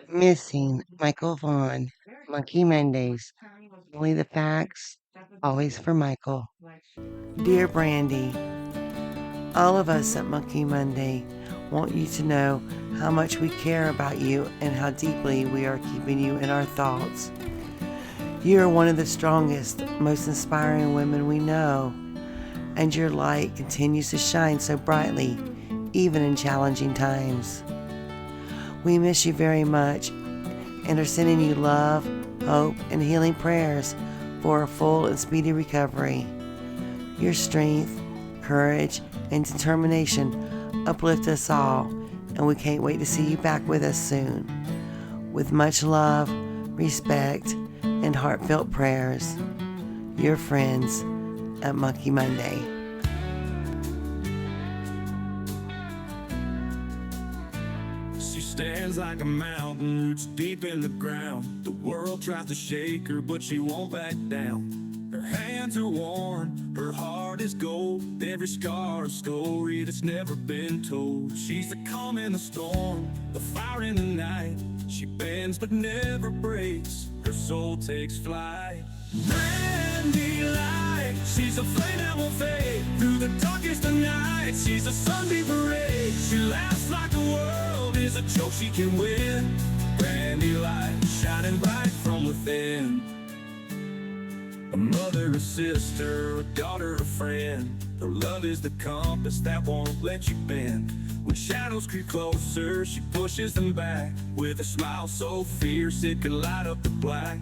Missing Michael Vaughan, Monkey Mondays. Only the facts, always for Michael. Dear Brandy, all of us at Monkey Monday want you to know how much we care about you and how deeply we are keeping you in our thoughts. You are one of the strongest, most inspiring women we know, and your light continues to shine so brightly, even in challenging times. We miss you very much and are sending you love, hope, and healing prayers for a full and speedy recovery. Your strength, courage, and determination uplift us all, and we can't wait to see you back with us soon. With much love, respect, and heartfelt prayers, your friends at Monkey Monday. She stands like a mountain, roots deep in the ground. The world tries to shake her, but she won't back down. Her hands are worn, her heart is gold. Every scar a story that's never been told. She's the calm in the storm, the fire in the night. She bends but never breaks, her soul takes flight. Brandy light, she's a flame that won't fade. Through the darkest of nights, she's a sunbeam parade. She laughs like the world is a joke she can win. Brandy light, shining bright from within. A mother, a sister, a daughter, a friend. Her love is the compass that won't let you bend. When shadows creep closer, she pushes them back. With a smile so fierce it could light up the black.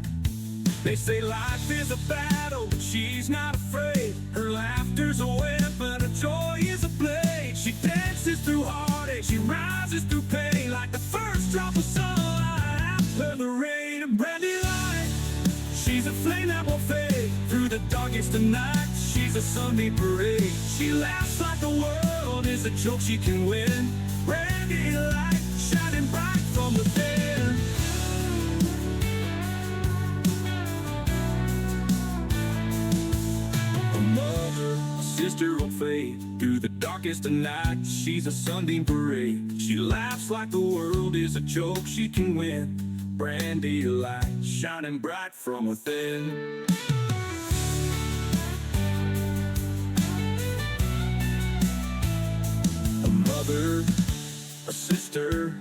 They say life is a battle, but she's not afraid. Her laughter's a weapon, her joy is a blade. She dances through heartache, she rises through pain. Like the first drop of sunlight after the rain. A brandy light, she's a flame that won't fade. Through the darkest of nights, she's a sunbeam parade. She laughs like the world is a joke she can win. Brandy light, shining bright from within. Sister will fade through the darkest of nights. She's a sunbeam parade. She laughs like the world is a joke she can win. Brandy light, shining bright from within. A mother, a sister,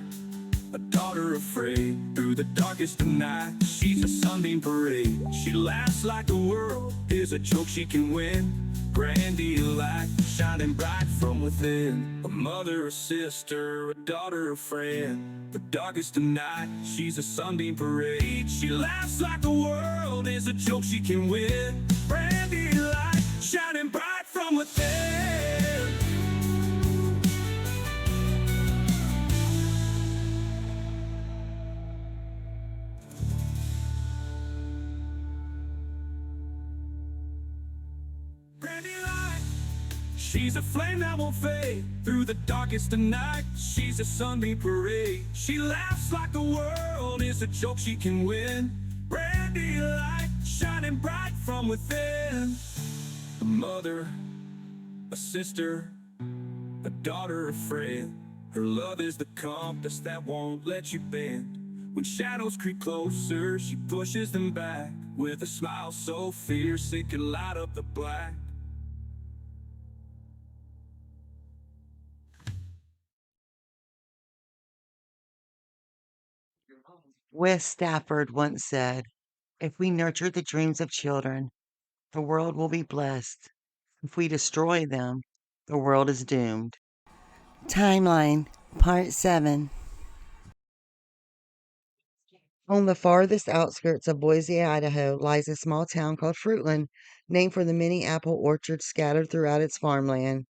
a daughter afraid. Through the darkest of nights, she's a sunbeam parade. She laughs like the world is a joke she can win. Brandy light, shining bright from within. A mother, a sister, a daughter, a friend. The darkest of night, she's a sunbeam parade. She laughs like the world is a joke she can win. Brandy light, shining bright from within. Brandy light, she's a flame that won't fade. Through the darkest of night, she's a sunbeam parade. She laughs like the world is a joke she can win. Brandy light, shining bright from within. A mother, a sister, a daughter, a friend. Her love is the compass that won't let you bend. When shadows creep closer, she pushes them back. With a smile so fierce it could light up the black. Wes Stafford once said, "If we nurture the dreams of children, the world will be blessed. If we destroy them, the world is doomed." Timeline, Part 7. On the farthest outskirts of Boise, Idaho, lies a small town called Fruitland, named for the many apple orchards scattered throughout its farmland.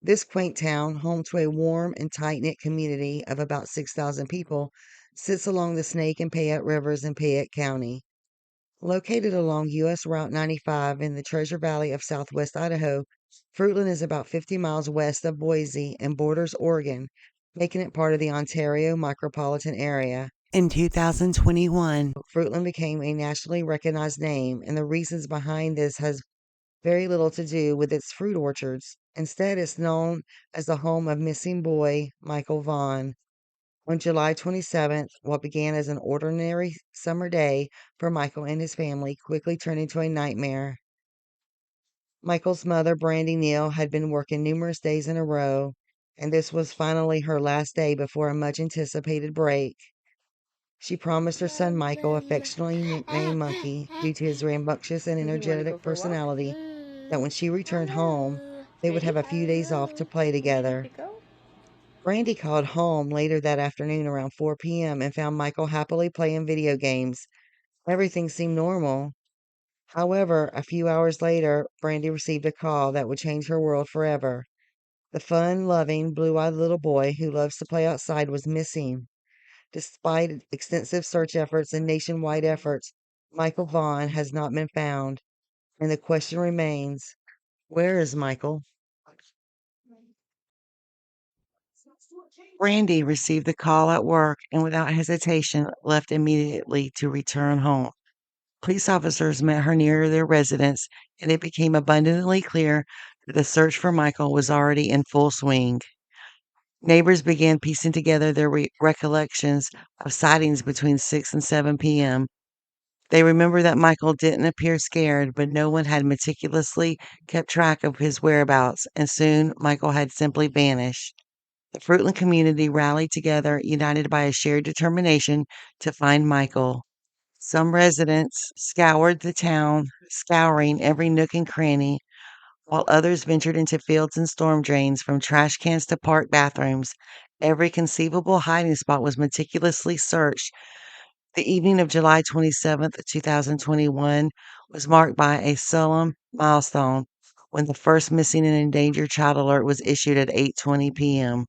This quaint town, home to a warm and tight-knit community of about 6,000 people, sits along the Snake and Payette rivers in Payette County. Located along U.S. Route 95 in the Treasure Valley of southwest Idaho, Fruitland is about 50 miles west of Boise and borders Oregon, making it part of the Ontario micropolitan area. In 2021, Fruitland became a nationally recognized name, and the reasons behind this has very little to do with its fruit orchards. Instead, it's known as the home of missing boy Michael Vaughan. On July 27th, what began as an ordinary summer day for Michael and his family quickly turned into a nightmare. Michael's mother, Brandy Neal, had been working numerous days in a row, and this was finally her last day before a much anticipated break. She promised her son Michael, affectionately nicknamed Monkey due to his rambunctious and You want to go energetic for a walk? personality, that when she returned home, they would Ready? have a few days off to play Ready together. to go? Brandy called home later that afternoon around 4 p.m. and found Michael happily playing video games. Everything seemed normal. However, a few hours later, Brandy received a call that would change her world forever. The fun loving, blue eyed little boy who loves to play outside was missing. Despite extensive search efforts and nationwide efforts, Michael Vaughan has not been found, and the question remains, where is Michael? Brandy received the call at work and without hesitation left immediately to return home. Police officers met her near their residence, and it became abundantly clear that the search for Michael was already in full swing. Neighbors began piecing together their recollections of sightings between 6 and 7 p.m. They remember that Michael didn't appear scared, but no one had meticulously kept track of his whereabouts, and soon Michael had simply vanished. The Fruitland community rallied together, united by a shared determination to find Michael. Some residents scoured the town, scouring every nook and cranny, while others ventured into fields and storm drains, from trash cans to park bathrooms. Every conceivable hiding spot was meticulously searched. The evening of July 27th, 2021 was marked by a solemn milestone when the first missing and endangered child alert was issued at 8:20 p.m.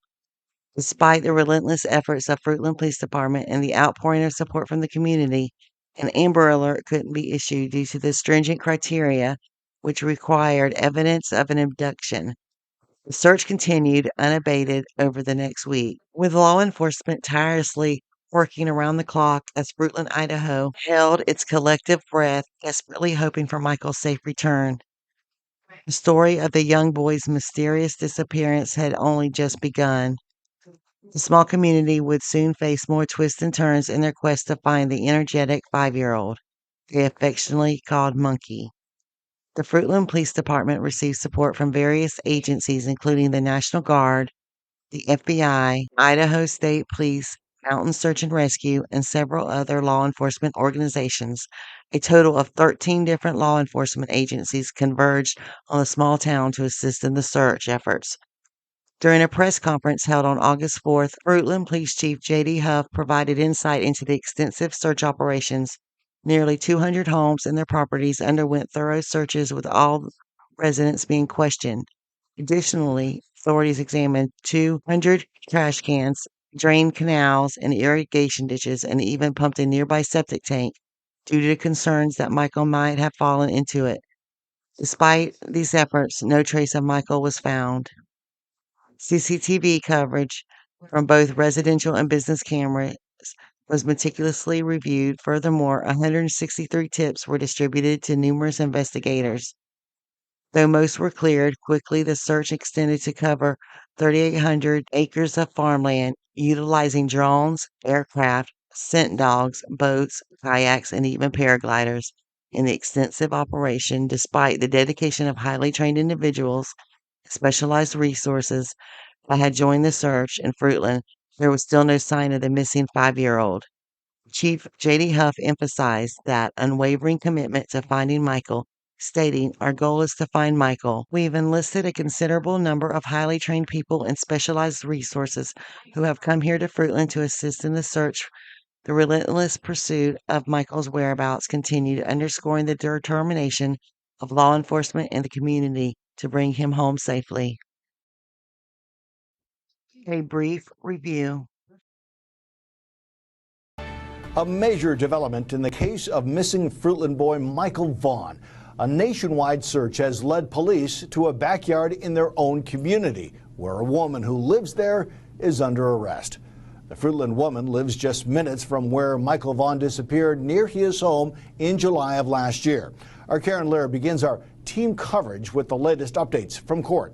Despite the relentless efforts of Fruitland Police Department and the outpouring of support from the community, an Amber Alert couldn't be issued due to the stringent criteria which required evidence of an abduction. The search continued unabated over the next week, with law enforcement tirelessly working around the clock as Fruitland, Idaho held its collective breath, desperately hoping for Michael's safe return. The story of the young boy's mysterious disappearance had only just begun. The small community would soon face more twists and turns in their quest to find the energetic 5-year-old they affectionately called Monkey. The Fruitland Police Department received support from various agencies, including the National Guard, the FBI, Idaho State Police, Mountain Search and Rescue, and several other law enforcement organizations. A total of 13 different law enforcement agencies converged on the small town to assist in the search efforts. During a press conference held on August 4th, Fruitland Police Chief J.D. Huff provided insight into the extensive search operations. Nearly 200 homes and their properties underwent thorough searches, with all residents being questioned. Additionally, authorities examined 200 trash cans, drained canals, and irrigation ditches, and even pumped a nearby septic tank due to concerns that Michael might have fallen into it. Despite these efforts, no trace of Michael was found. CCTV coverage from both residential and business cameras was meticulously reviewed. Furthermore, 163 tips were distributed to numerous investigators. Though most were cleared, quickly the search extended to cover 3,800 acres of farmland, utilizing drones, aircraft, scent dogs, boats, kayaks, and even paragliders. In the extensive operation, despite the dedication of highly trained individuals, specialized resources that had joined the search in Fruitland, there was still no sign of the missing 5-year-old. Chief J.D. Huff emphasized that unwavering commitment to finding Michael, stating, "Our goal is to find Michael. We've enlisted a considerable number of highly trained people and specialized resources who have come here to Fruitland to assist in the search." The relentless pursuit of Michael's whereabouts continued, underscoring the determination of law enforcement and the community to bring him home safely. A brief review. A major development in the case of missing Fruitland boy Michael Vaughan. A nationwide search has led police to a backyard in their own community, where a woman who lives there is under arrest. The Fruitland woman lives just minutes from where Michael Vaughan disappeared, near his home in July of last year. Our Karen Lear begins our team coverage with the latest updates from court.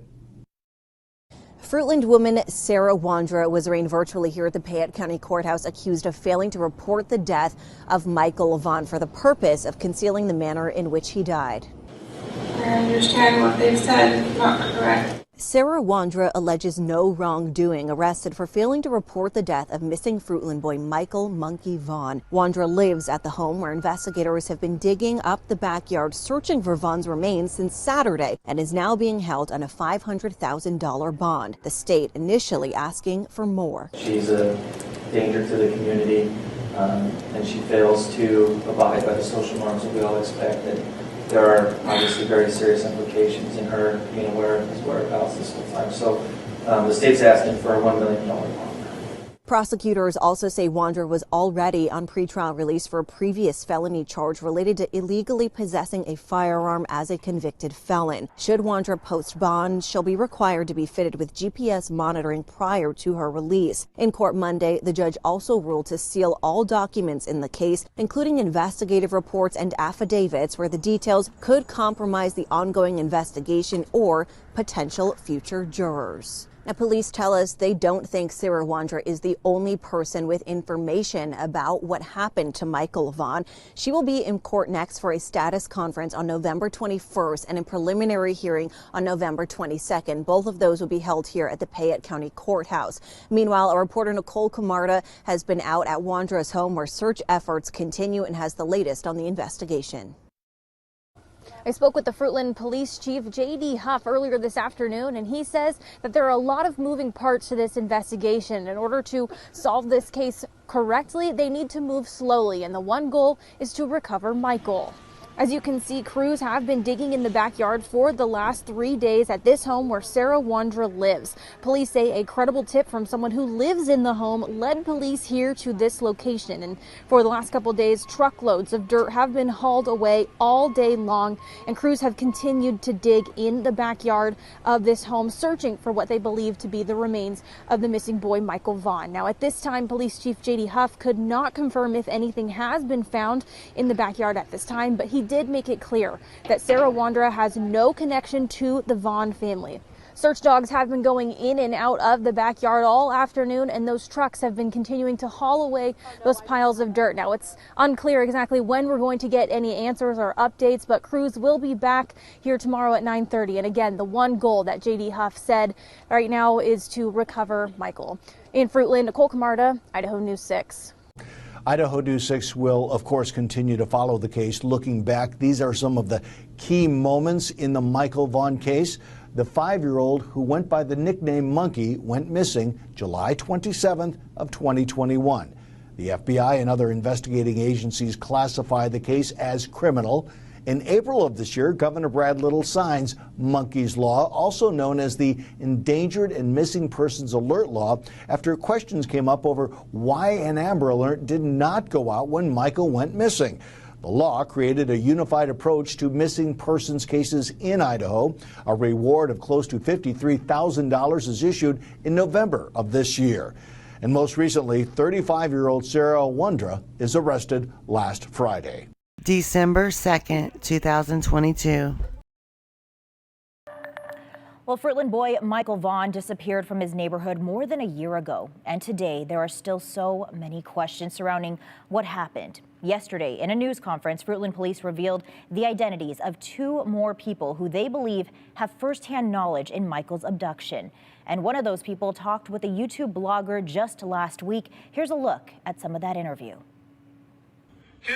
Fruitland woman Sarah Wandra was arraigned virtually here at the Payette County Courthouse, accused of failing to report the death of Michael Vaughan for the purpose of concealing the manner in which he died. I understand what they've said is not correct. Sarah Wandra alleges no wrongdoing, arrested for failing to report the death of missing Fruitland boy Michael "Monkey" Vaughan. Wandra lives at the home where investigators have been digging up the backyard searching for Vaughan's remains since Saturday and is now being held on a $500,000 bond. The state initially asking for more. She's a danger to the community, and she fails to abide by the social norms that we all expect. And there are obviously very serious implications in her being aware of his whereabouts this whole time. So the state's asking for a $1 million bond. Prosecutors also say Wandra was already on pretrial release for a previous felony charge related to illegally possessing a firearm as a convicted felon. Should Wandra post bond, she'll be required to be fitted with GPS monitoring prior to her release. In court Monday, the judge also ruled to seal all documents in the case, including investigative reports and affidavits where the details could compromise the ongoing investigation or potential future jurors. Now, police tell us they don't think Sarah Wandra is the only person with information about what happened to Michael Vaughan. She will be in court next for a status conference on November 21st and a preliminary hearing on November 22nd. Both of those will be held here at the Payette County Courthouse. Meanwhile, our reporter Nicole Camarda has been out at Wandra's home where search efforts continue and has the latest on the investigation. I spoke with the Fruitland Police Chief J.D. Huff earlier this afternoon, and he says that there are a lot of moving parts to this investigation. In order to solve this case correctly, they need to move slowly, and the one goal is to recover Michael. As you can see, crews have been digging in the backyard for the last 3 days at this home where Sarah Wandra lives. Police say a credible tip from someone who lives in the home led police here to this location. And for the last couple of days, truckloads of dirt have been hauled away all day long, and crews have continued to dig in the backyard of this home, searching for what they believe to be the remains of the missing boy Michael Vaughan. Now, at this time, Police Chief J.D. Huff could not confirm if anything has been found in the backyard at this time, but he did make it clear that Sarah Wandra has no connection to the Vaughan family. Search dogs have been going in and out of the backyard all afternoon, and those trucks have been continuing to haul away those piles of dirt. Now, it's unclear exactly when we're going to get any answers or updates, but crews will be back here tomorrow at 9:30. And again, the one goal that J.D. Huff said right now is to recover Michael. In Fruitland, Nicole Camarda, Idaho News 6. Idaho News 6 will, of course, continue to follow the case. Looking back, these are some of the key moments in the Michael Vaughan case. The 5-year-old who went by the nickname Monkey went missing July 27th of 2021. The FBI and other investigating agencies classify the case as criminal. In April of this year, Governor Brad Little signs Monkey's Law, also known as the Endangered and Missing Persons Alert Law, after questions came up over why an Amber Alert did not go out when Michael went missing. The law created a unified approach to missing persons cases in Idaho. A reward of close to $53,000 is issued in November of this year. And most recently, 35-year-old Sarah Wandra is arrested last Friday. December 2nd, 2022. Well, Fruitland boy Michael Vaughan disappeared from his neighborhood more than a year ago. And today, there are still so many questions surrounding what happened. Yesterday, in a news conference, Fruitland police revealed the identities of 2 more people who they believe have firsthand knowledge in Michael's abduction. And one of those people talked with a YouTube blogger just last week. Here's a look at some of that interview.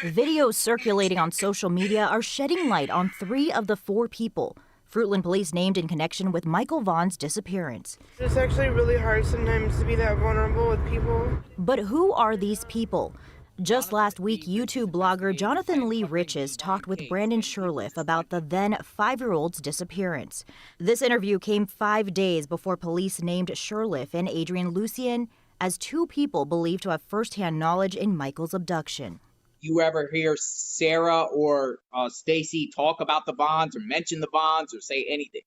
Videos circulating on social media are shedding light on 3 of the 4 people Fruitland police named in connection with Michael Vaughan's disappearance. It's actually really hard sometimes to be that vulnerable with people. But who are these people? Just last week, YouTube blogger Jonathan Lee Riches talked with Brandon Sherliff about the then 5-year-old's disappearance. This interview came 5 days before police named Sherliff and Adrian Lucien as 2 people believed to have firsthand knowledge in Michael's abduction. You ever hear Sarah or Stacy talk about the Vaughns or mention the Vaughns or say anything?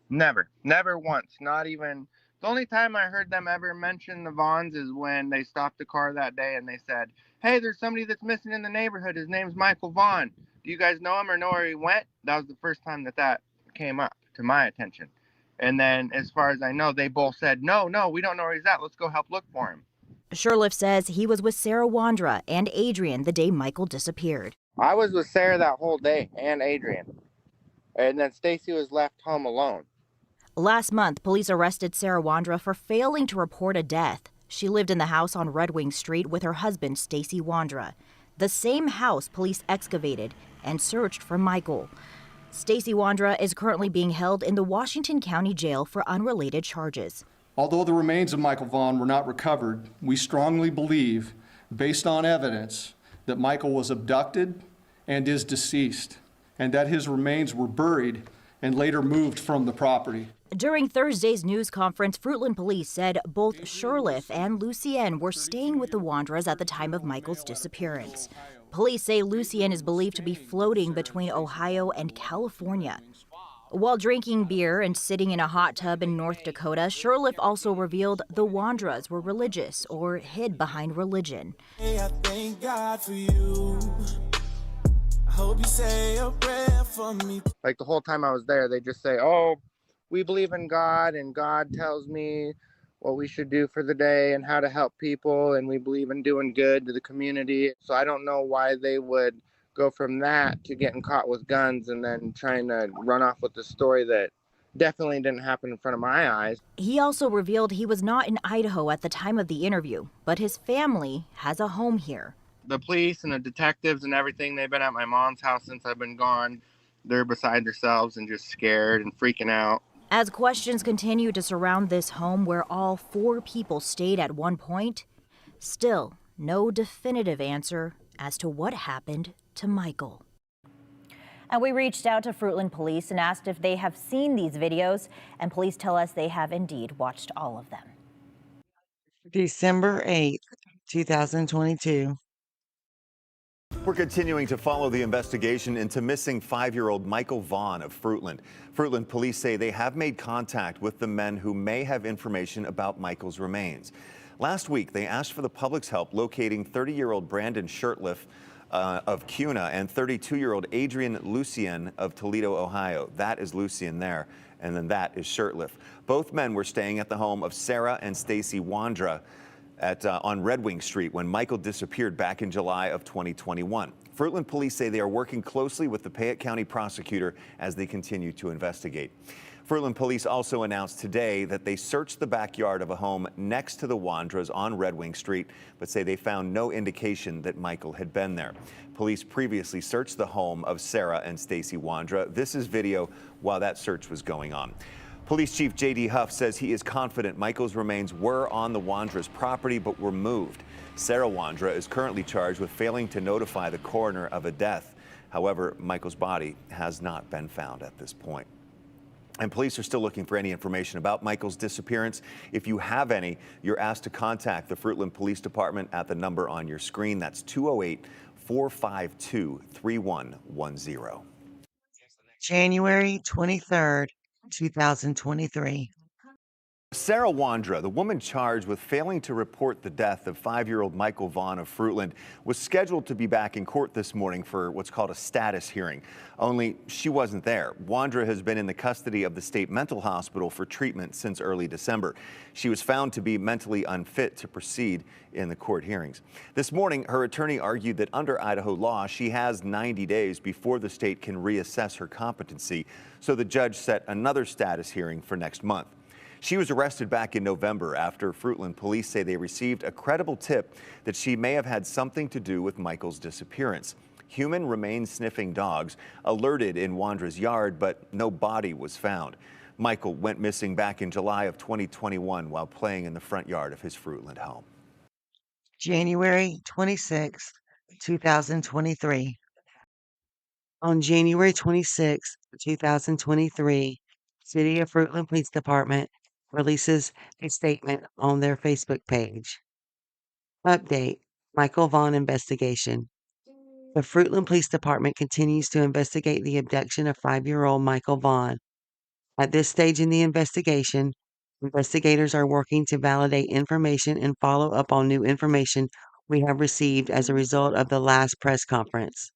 Never once. Not even. The only time I heard them ever mention the Vaughns is when they stopped the car that day and they said, "Hey, there's somebody that's missing in the neighborhood. His name's Michael Vaughan. Do you guys know him or know where he went?" That was the first time that came up to my attention. And then, as far as I know, they both said, no, we don't know where he's at. Let's go help look for him. Sherliff says he was with Sarah Wandra and Adrian the day Michael disappeared. I was with Sarah that whole day and Adrian. And then Stacy was left home alone. Last month, police arrested Sarah Wandra for failing to report a death. She lived in the house on Red Wing Street with her husband, Stacy Wandra. The same house police excavated and searched for Michael. Stacy Wandra is currently being held in the Washington County Jail for unrelated charges. Although the remains of Michael Vaughan were not recovered, we strongly believe, based on evidence, that Michael was abducted and is deceased, and that his remains were buried and later moved from the property. During Thursday's news conference, Fruitland police said both Sherliff and Lucien were staying with the Wandras at the time of Michael's disappearance. Police say Lucien is believed to be floating between Ohio and California. While drinking beer and sitting in a hot tub in North Dakota, Sherliff also revealed the Wandras were religious or hid behind religion. Hey, I thank God for you. I hope you say a prayer for me. Like the whole time I was there, they just say, oh, we believe in God and God tells me what we should do for the day and how to help people, and we believe in doing good to the community. So I don't know why they would go from that to getting caught with guns and then trying to run off with the story that definitely didn't happen in front of my eyes. He also revealed he was not in Idaho at the time of the interview, but his family has a home here. The police and the detectives and everything, they've been at my mom's house since I've been gone. They're beside themselves and just scared and freaking out. As questions continue to surround this home where all 4 people stayed at one point, still no definitive answer as to what happened to Michael. And we reached out to Fruitland Police and asked if they have seen these videos, and police tell us they have indeed watched all of them. December 8th, 2022. We're continuing to follow the investigation into missing 5-year-old Michael Vaughan of Fruitland. Fruitland police say they have made contact with the men who may have information about Michael's remains. Last week, they asked for the public's help locating 30-year-old Brandon Sherliff of Cuna and 32-year-old Adrian Lucien of Toledo, Ohio. That is Lucien there, and then that is Sherliff. Both men were staying at the home of Sarah and Stacy Wandra on Red Wing Street when Michael disappeared back in July of 2021. Fruitland police say they are working closely with the Payette County prosecutor as they continue to investigate. Fruitland police also announced today that they searched the backyard of a home next to the Wandras on Red Wing Street, but say they found no indication that Michael had been there. Police previously searched the home of Sarah and Stacy Wandra. This is video while that search was going on. Police Chief J.D. Huff says he is confident Michael's remains were on the Wandras' property but were moved. Sarah Wandra is currently charged with failing to notify the coroner of a death. However, Michael's body has not been found at this point. And police are still looking for any information about Michael's disappearance. If you have any, you're asked to contact the Fruitland Police Department at the number on your screen. That's 208-452-3110. January 23rd, 2023. Sarah Wandra, the woman charged with failing to report the death of 5-year-old Michael Vaughan of Fruitland, was scheduled to be back in court this morning for what's called a status hearing. Only she wasn't there. Wandra has been in the custody of the state mental hospital for treatment since early December. She was found to be mentally unfit to proceed in the court hearings. This morning, her attorney argued that under Idaho law, she has 90 days before the state can reassess her competency. So the judge set another status hearing for next month. She was arrested back in November after Fruitland police say they received a credible tip that she may have had something to do with Michael's disappearance. Human remains sniffing dogs alerted in Wandra's yard, but no body was found. Michael went missing back in July of 2021 while playing in the front yard of his Fruitland home. January 26th, 2023. On January 26th, 2023, City of Fruitland Police Department releases a statement on their Facebook page. Update: Michael Vaughan investigation. The Fruitland Police Department continues to investigate the abduction of 5-year-old Michael Vaughan. At this stage in the investigation, investigators are working to validate information and follow up on new information we have received as a result of the last press conference.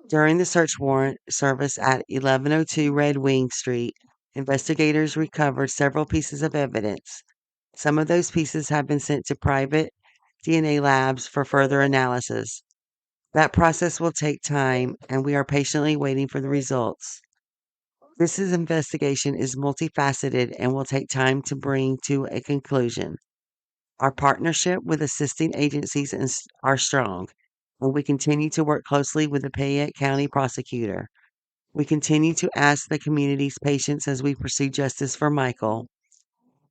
During the search warrant service at 1102 Red Wing Street, Investigators recovered several pieces of evidence. Some of those pieces have been sent to private DNA labs for further analysis. That process will take time, and we are patiently waiting for the results. Investigation is multifaceted and will take time to bring to a conclusion. Our partnership with assisting agencies are strong, and we continue to work closely with the Payette County prosecutor. We continue to ask the community's patience as we pursue justice for Michael.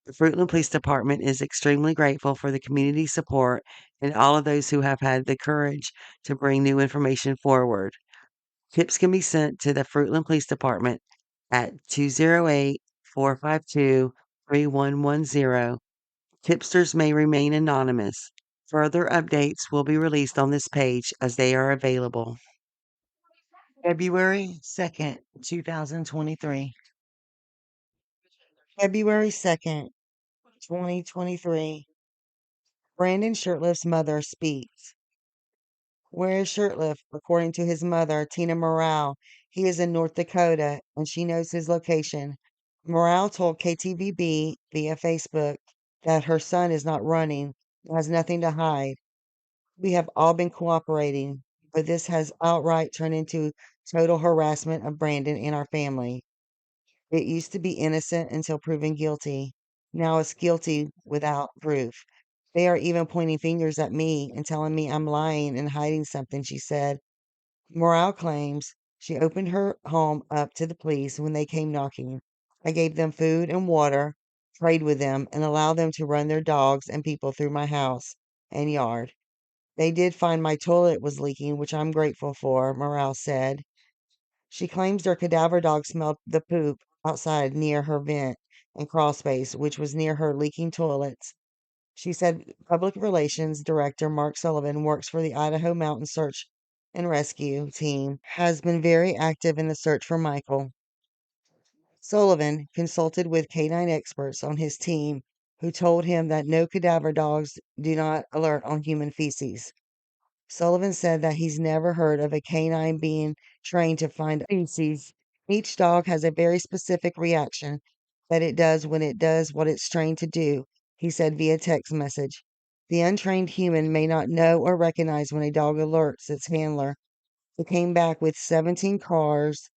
The Fruitland Police Department is extremely grateful for the community support and all of those who have had the courage to bring new information forward. Tips can be sent to the Fruitland Police Department at 208-452-3110. Tipsters may remain anonymous. Further updates will be released on this page as they are available. February 2nd, 2023. February 2nd, 2023. Brandon Shirtlift's mother speaks. Where is Shirtlift? According to his mother, Tina Morale, he is in North Dakota and she knows his location. Morale told KTVB via Facebook that her son is not running, has nothing to hide. We have all been cooperating, but this has outright turned into total harassment of Brandon and our family. It used to be innocent until proven guilty. Now it's guilty without proof. They are even pointing fingers at me and telling me I'm lying and hiding something, she said. Morale claims she opened her home up to the police when they came knocking. I gave them food and water, prayed with them, and allowed them to run their dogs and people through my house and yard. They did find my toilet was leaking, which I'm grateful for, Morale said. She claims their cadaver dog smelled the poop outside near her vent and crawl space, which was near her leaking toilets. She said Public Relations Director Mark Sullivan works for the Idaho Mountain Search and Rescue Team, has been very active in the search for Michael. Sullivan consulted with canine experts on his team who told him that no cadaver dogs do not alert on human feces. Sullivan said that he's never heard of a canine being trained to find feces. Each dog has a very specific reaction that it does when it does what it's trained to do, he said via text message. The untrained human may not know or recognize when a dog alerts its handler. He came back with 17 cars,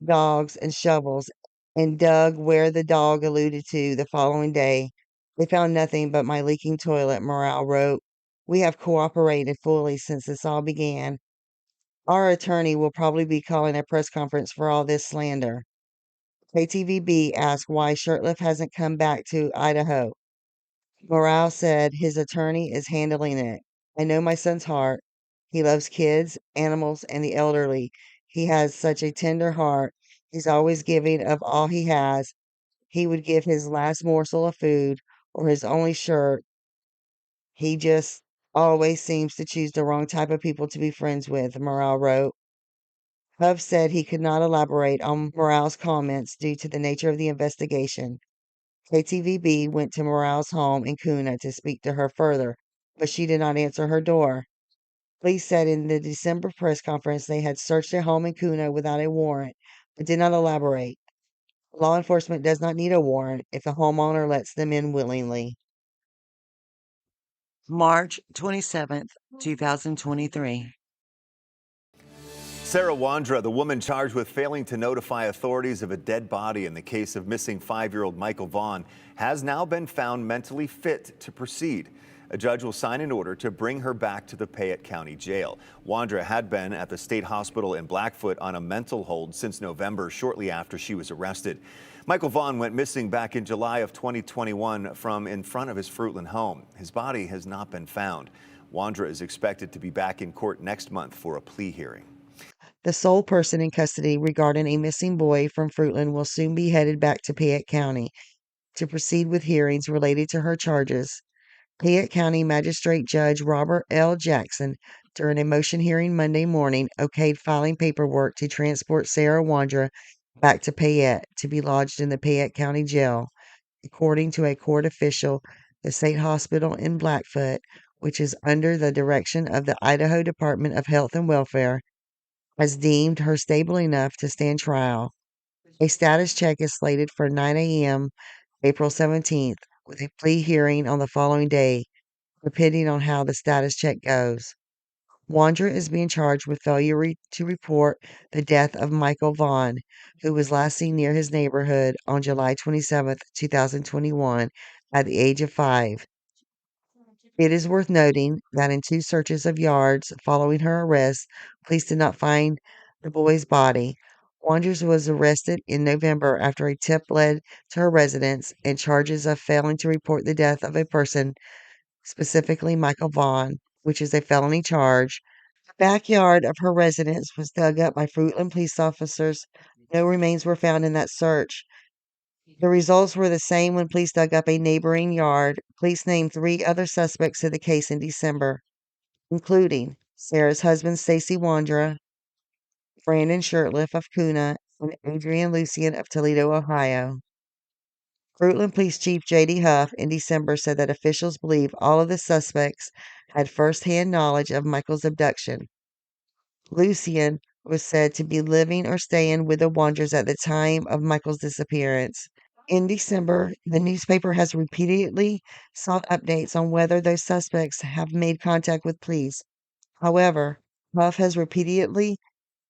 dogs, and shovels and dug where the dog alluded to the following day. They found nothing but my leaking toilet, Morale wrote. We have cooperated fully since this all began. Our attorney will probably be calling a press conference for all this slander. KTVB asked why Shirtlift hasn't come back to Idaho. Morale said his attorney is handling it. I know my son's heart. He loves kids, animals, and the elderly. He has such a tender heart. He's always giving of all he has. He would give his last morsel of food or his only shirt. He just always seems to choose the wrong type of people to be friends with, Morale wrote. Huff said he could not elaborate on Morale's comments due to the nature of the investigation. KTVB went to Morale's home in Kuna to speak to her further, but she did not answer her door. Police said in the December press conference they had searched their home in Kuna without a warrant, but did not elaborate. Law enforcement does not need a warrant if the homeowner lets them in willingly. March 27th, 2023. Sarah Wandra, the woman charged with failing to notify authorities of a dead body in the case of missing 5-year-old Michael Vaughan, has now been found mentally fit to proceed. A judge will sign an order to bring her back to the Payette County Jail. Wandra had been at the state hospital in Blackfoot on a mental hold since November, shortly after she was arrested. Michael Vaughan went missing back in July of 2021 from in front of his Fruitland home. His body has not been found. Wandra is expected to be back in court next month for a plea hearing. The sole person in custody regarding a missing boy from Fruitland will soon be headed back to Payette County to proceed with hearings related to her charges. Payette County Magistrate Judge Robert L. Jackson, during a motion hearing Monday morning, okayed filing paperwork to transport Sarah Wandra back to Payette to be lodged in the Payette County Jail. According to a court official, the state hospital in Blackfoot, which is under the direction of the Idaho Department of Health and Welfare, has deemed her stable enough to stand trial. A status check is slated for 9 a.m. April 17th, with a plea hearing on the following day, depending on how the status check goes. Wandra is being charged with failure to report the death of Michael Vaughan, who was last seen near his neighborhood on July 27th, 2021, at the age of 5. It is worth noting that in 2 searches of yards following her arrest, police did not find the boy's body. Wanders was arrested in November after a tip led to her residence and charges of failing to report the death of a person, specifically Michael Vaughan, which is a felony charge. The backyard of her residence was dug up by Fruitland police officers. No remains were found in that search. The results were the same when police dug up a neighboring yard. Police named 3 other suspects to the case in December, including Sarah's husband, Stacy Wandra, Brandon Shirtliff of Kuna, and Adrian Lucian of Toledo, Ohio. Fruitland Police Chief J.D. Huff in December said that officials believe all of the suspects had firsthand knowledge of Michael's abduction. Lucian was said to be living or staying with the Wanders at the time of Michael's disappearance. In December, the newspaper has repeatedly sought updates on whether those suspects have made contact with police. However, Huff has repeatedly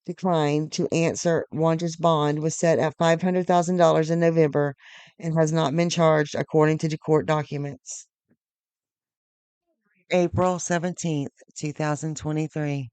declined to answer. Wander's bond was set at $500,000 in November and has not been charged according to the court documents. April 17th, 2023.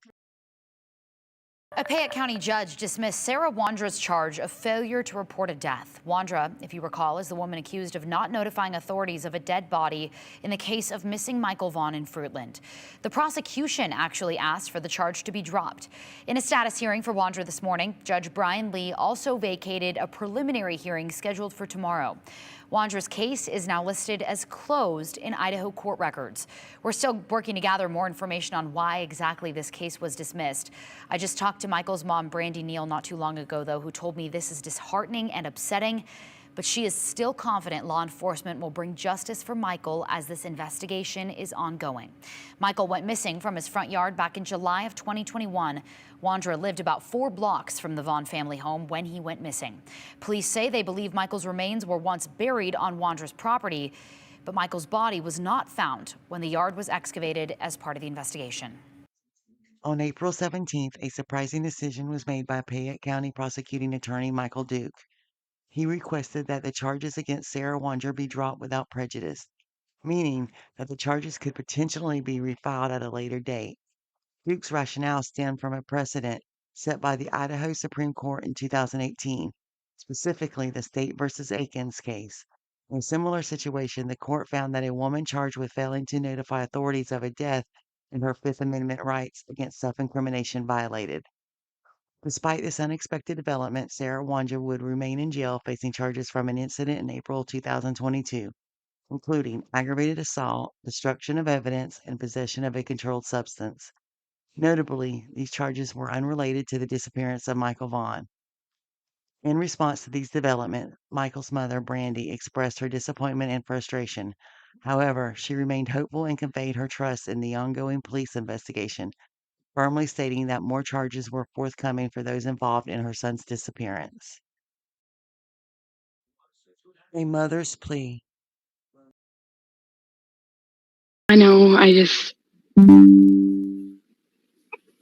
A Payette County judge dismissed Sarah Wandra's charge of failure to report a death. Wandra, if you recall, is the woman accused of not notifying authorities of a dead body in the case of missing Michael Vaughan in Fruitland. The prosecution actually asked for the charge to be dropped. In a status hearing for Wandra this morning, Judge Brian Lee also vacated a preliminary hearing scheduled for tomorrow. Wandra's case is now listed as closed in Idaho court records. We're still working to gather more information on why exactly this case was dismissed. I just talked to Michael's mom, Brandy Neal, not too long ago, though, who told me this is disheartening and upsetting, but she is still confident law enforcement will bring justice for Michael as this investigation is ongoing. Michael went missing from his front yard back in July of 2021. Wandra lived about 4 blocks from the Vaughan family home when he went missing. Police say they believe Michael's remains were once buried on Wandra's property, but Michael's body was not found when the yard was excavated as part of the investigation. On April 17th, a surprising decision was made by Payette County prosecuting attorney Michael Duke. He requested that the charges against Sarah Wandra be dropped without prejudice, meaning that the charges could potentially be refiled at a later date. Duke's rationale stemmed from a precedent set by the Idaho Supreme Court in 2018, specifically the State versus Aikens case. In a similar situation, the court found that a woman charged with failing to notify authorities of a death and her Fifth Amendment rights against self-incrimination violated. Despite this unexpected development, Sarah Wandra would remain in jail facing charges from an incident in April 2022, including aggravated assault, destruction of evidence, and possession of a controlled substance. Notably, these charges were unrelated to the disappearance of Michael Vaughan. In response to these developments, Michael's mother, Brandy, expressed her disappointment and frustration. However, she remained hopeful and conveyed her trust in the ongoing police investigation, firmly stating that more charges were forthcoming for those involved in her son's disappearance. A mother's plea. I know, I just.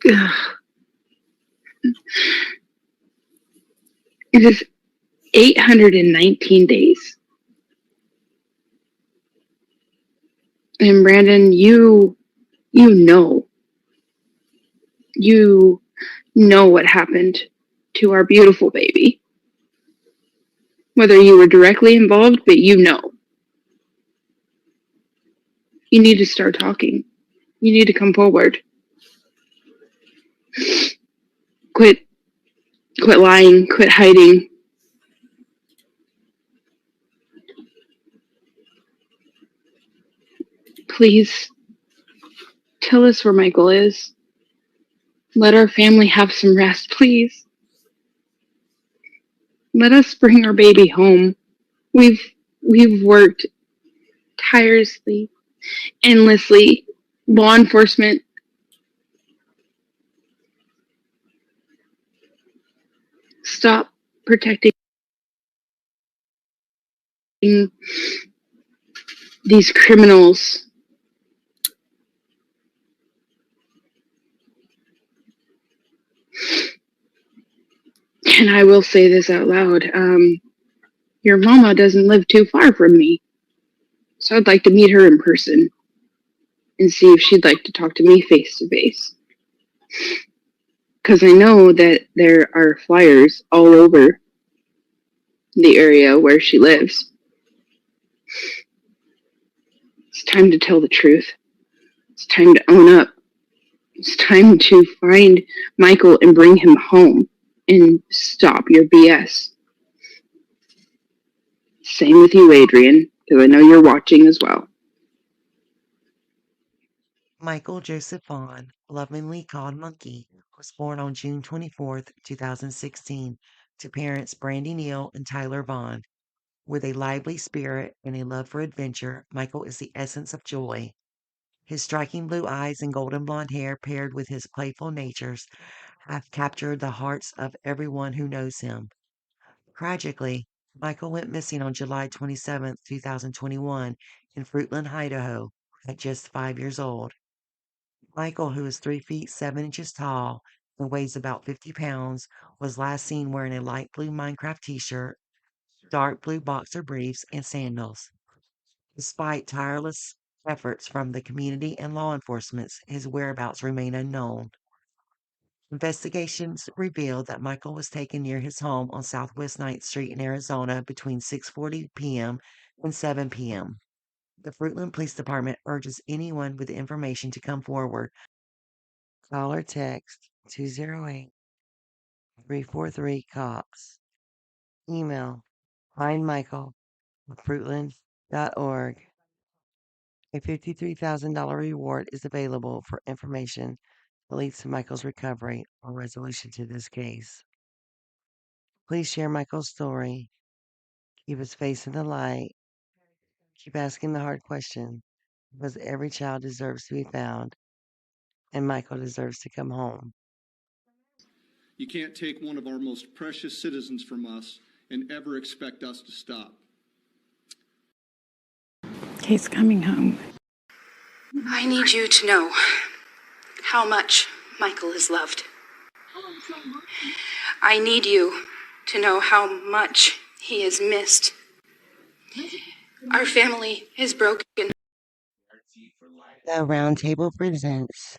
Ugh. It is 819 days. And Brandon, you know what happened to our beautiful baby. Whether you were directly involved, but you know. You need to start talking. You need to come forward. Quit lying, quit hiding. Please tell us where Michael is. Let our family have some rest, please. Let us bring our baby home. We've worked tirelessly, endlessly. Law enforcement, stop protecting these criminals. And I will say this out loud. Your mama doesn't live too far from me. So I'd like to meet her in person and see if she'd like to talk to me face to face. Because I know that there are flyers all over the area where she lives. It's time to tell the truth. It's time to own up. It's time to find Michael and bring him home and stop your BS. Same with you, Adrian, because I know you're watching as well. Michael Joseph Vaughan, lovingly called Monkey, was born on June 24th, 2016, to parents Brandy Neal and Tyler Vaughan. With a lively spirit and a love for adventure, Michael is the essence of joy. His striking blue eyes and golden blonde hair, paired with his playful natures, have captured the hearts of everyone who knows him. Tragically, Michael went missing on July 27th, 2021, in Fruitland, Idaho, at just 5 years old. Michael, who is 3 feet 7 inches tall and weighs about 50 pounds, was last seen wearing a light blue Minecraft t shirt, dark blue boxer briefs, and sandals. Despite tireless efforts from the community and law enforcement, his whereabouts remain unknown. Investigations revealed that Michael was taken near his home on Southwest 9th Street in Arizona between 6:40 p.m. and 7 p.m. The Fruitland Police Department urges anyone with information to come forward. Call or text 208-343-COPS. Email findmichael@fruitland.org. A $53,000 reward is available for information that leads to Michael's recovery or resolution to this case. Please share Michael's story. Keep his face in the light. Keep asking the hard question, because every child deserves to be found, and Michael deserves to come home. You can't take one of our most precious citizens from us and ever expect us to stop. He's coming home. I need you to know how much Michael is loved. I need you to know how much he is missed. Our family is broken. The Roundtable presents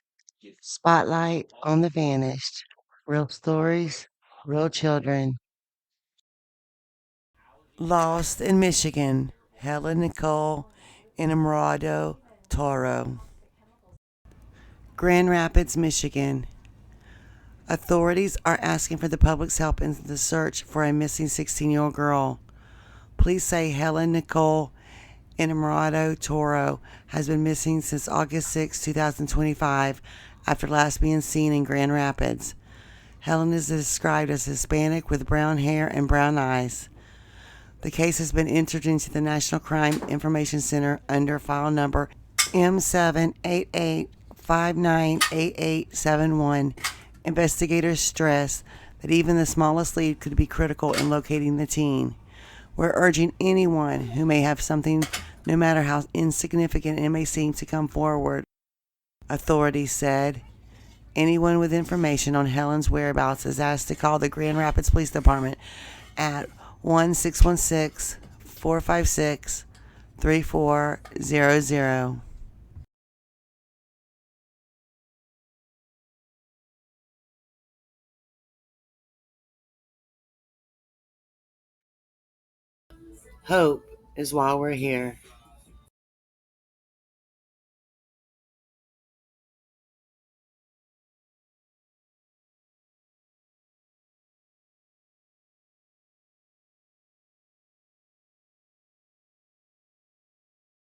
Spotlight on the Vanished. Real stories, real children. Lost in Michigan, Helen Nicole Enamorado Toro. Grand Rapids, Michigan. Authorities are asking for the public's help in the search for a missing 16-year-old girl. Police say Helen Nicole Enamorado Toro has been missing since August 6, 2025, after last being seen in Grand Rapids. Helen is described as Hispanic with brown hair and brown eyes. The case has been entered into the National Crime Information Center under file number M788598871. Investigators stress that even the smallest lead could be critical in locating the teen. We're urging anyone who may have something, no matter how insignificant it may seem, to come forward, authorities said. Anyone with information on Helen's whereabouts is asked to call the Grand Rapids Police Department at 1-616-456-3400. Hope is why we're here.